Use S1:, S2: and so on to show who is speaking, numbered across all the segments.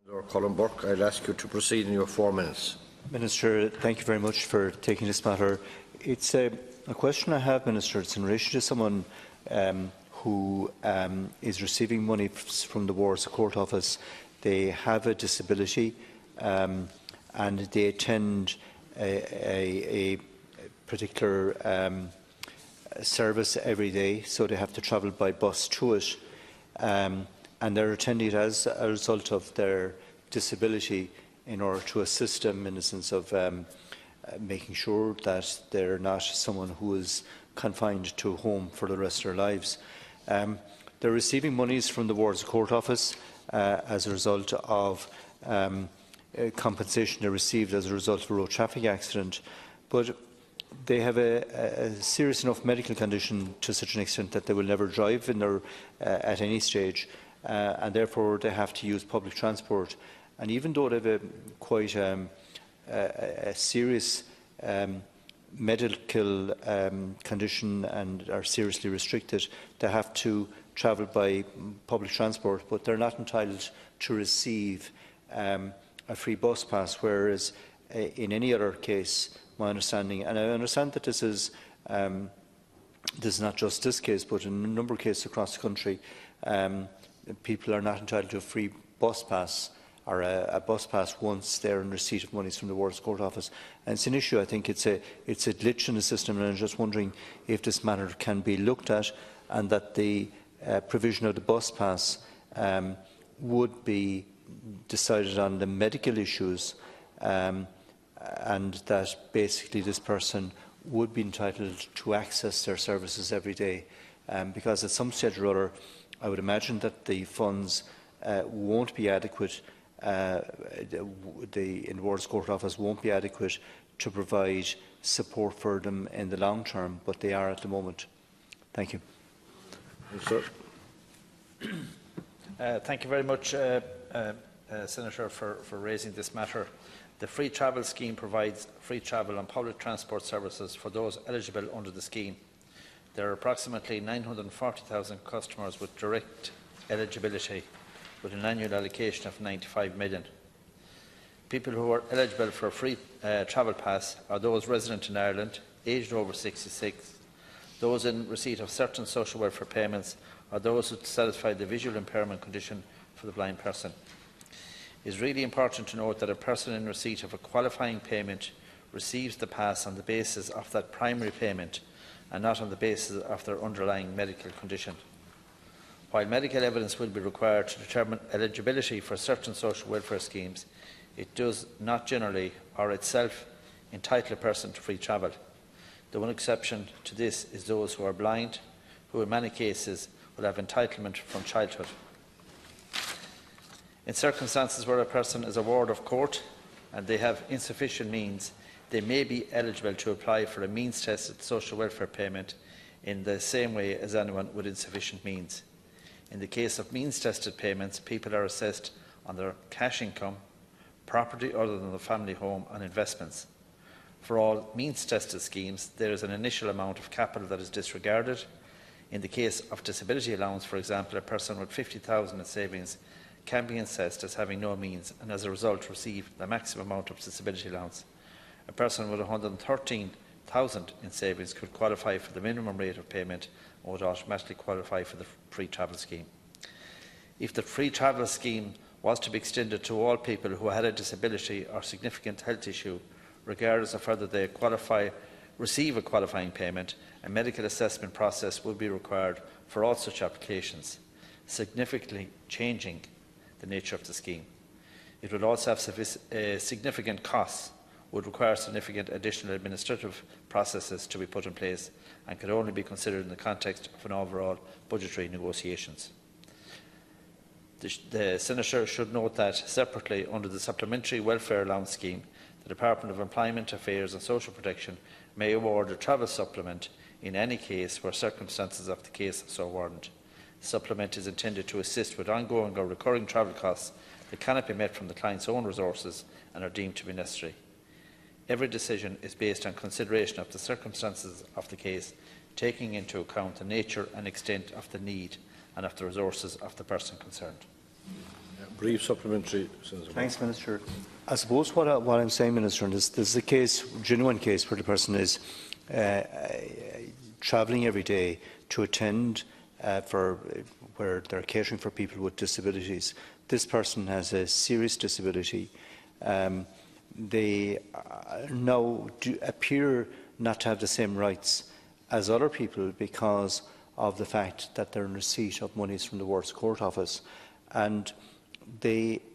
S1: Colm Burke, I'll ask you to proceed in your 4 minutes.
S2: Minister, thank you very much for taking this matter. It's a question I have, Minister. It's in relation to someone who is receiving money from the Wards Court Office. They have a disability and they attend a particular service every day, so they have to travel by bus to it. And they're attending it as a result of their disability in order to assist them in the sense of making sure that they're not someone who is confined to home for the rest of their lives. They're receiving monies from the Wards Court Office as a result of compensation they received as a result of a road traffic accident, but they have a serious enough medical condition to such an extent that they will never drive in their, at any stage, and therefore they have to use public transport. And even though they have quite a serious medical condition and are seriously restricted, they have to travel by public transport, but they're not entitled to receive a free bus pass, whereas in any other case, my understanding, and I understand that this is not just this case, but in a number of cases across the country, people are not entitled to a free bus pass or a bus pass once they're in receipt of monies from the Wards Court Office. And it's an issue. I think it's a glitch in the system, and I'm just wondering if this matter can be looked at, and that the provision of the bus pass would be decided on the medical issues, and that basically this person would be entitled to access their services every day. Because at some stage or other, I would imagine that the funds won't be adequate, in the Wards Court Office won't be adequate to provide support for them in the long term, but they are at the moment. Thank you.
S1: Sir.
S3: Thank you very much, Senator, for raising this matter. The free travel scheme provides free travel and public transport services for those eligible under the scheme. There are approximately 940,000 customers with direct eligibility, with an annual allocation of 95 million. People who are eligible for a free travel pass are those resident in Ireland, aged over 66, those in receipt of certain social welfare payments, or those who satisfy the visual impairment condition for the blind person. It is really important to note that a person in receipt of a qualifying payment receives the pass on the basis of that primary payment and not on the basis of their underlying medical condition. While medical evidence will be required to determine eligibility for certain social welfare schemes, it does not generally or itself entitle a person to free travel. The one exception to this is those who are blind, who in many cases will have entitlement from childhood. In circumstances where a person is a ward of court and they have insufficient means, they may be eligible to apply for a means-tested social welfare payment in the same way as anyone with insufficient means. In the case of means-tested payments, people are assessed on their cash income, property other than the family home, and investments. For all means-tested schemes, there is an initial amount of capital that is disregarded. In the case of disability allowance, for example, a person with 50,000 in savings can be assessed as having no means and as a result receive the maximum amount of disability allowance. A person with 113,000 in savings could qualify for the minimum rate of payment and would automatically qualify for the free travel scheme. If the free travel scheme was to be extended to all people who had a disability or significant health issue, regardless of whether they receive a qualifying payment, a medical assessment process would be required for all such applications, significantly changing the nature of the scheme. It would also have significant costs, would require significant additional administrative processes to be put in place, and could only be considered in the context of an overall budgetary negotiations. The Senator should note that, separately, under the Supplementary Welfare Allowance Scheme, the Department of Employment Affairs and Social Protection may award a travel supplement in any case where circumstances of the case so warrant. The supplement is intended to assist with ongoing or recurring travel costs that cannot be met from the client's own resources and are deemed to be necessary. Every decision is based on consideration of the circumstances of the case, taking into account the nature and extent of the need and of the resources of the person concerned.
S1: Brief supplementary, Senator.
S2: Thanks, Minister. I suppose what I'm saying, Minister, and this is a case, genuine case, where the person is travelling every day to attend where they're catering for people with disabilities. This person has a serious disability. They now appear not to have the same rights as other people because of the fact that they're in receipt of monies from the Works Court Office. And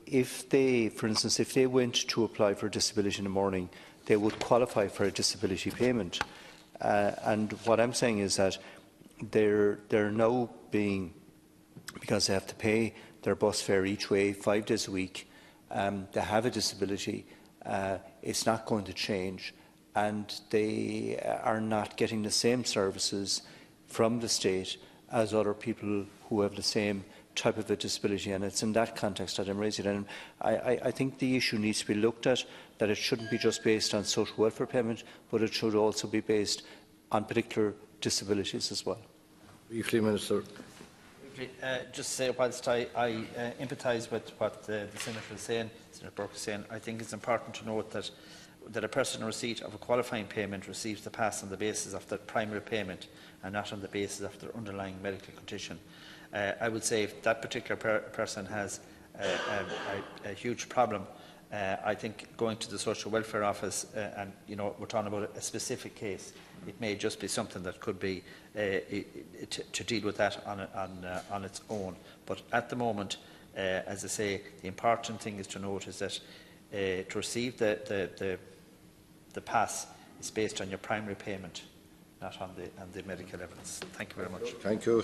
S2: if they, for instance, if they went to apply for a disability in the morning, they would qualify for a disability payment. And what I'm saying is that they're now being, because they have to pay their bus fare each way 5 days a week, they have a disability, it's not going to change, and they are not getting the same services from the state as other people who have the same type of a disability, and it's in that context that I'm raising it. And I think the issue needs to be looked at, that it shouldn't be just based on social welfare payment, but it should also be based on particular disabilities as well.
S1: Briefly, Minister.
S3: Just say, whilst I empathise with what the Senator is saying, Senator Burke is saying, I think it's important to note that a person in receipt of a qualifying payment receives the pass on the basis of their primary payment and not on the basis of their underlying medical condition. I would say if that particular person has a huge problem, I think going to the Social Welfare Office, and we're talking about a specific case, it may just be something that could be to deal with that on its own. But at the moment, as I say, the important thing is to note is that to receive the pass is based on your primary payment, not on the medical evidence. Thank you very much.
S1: Thank you.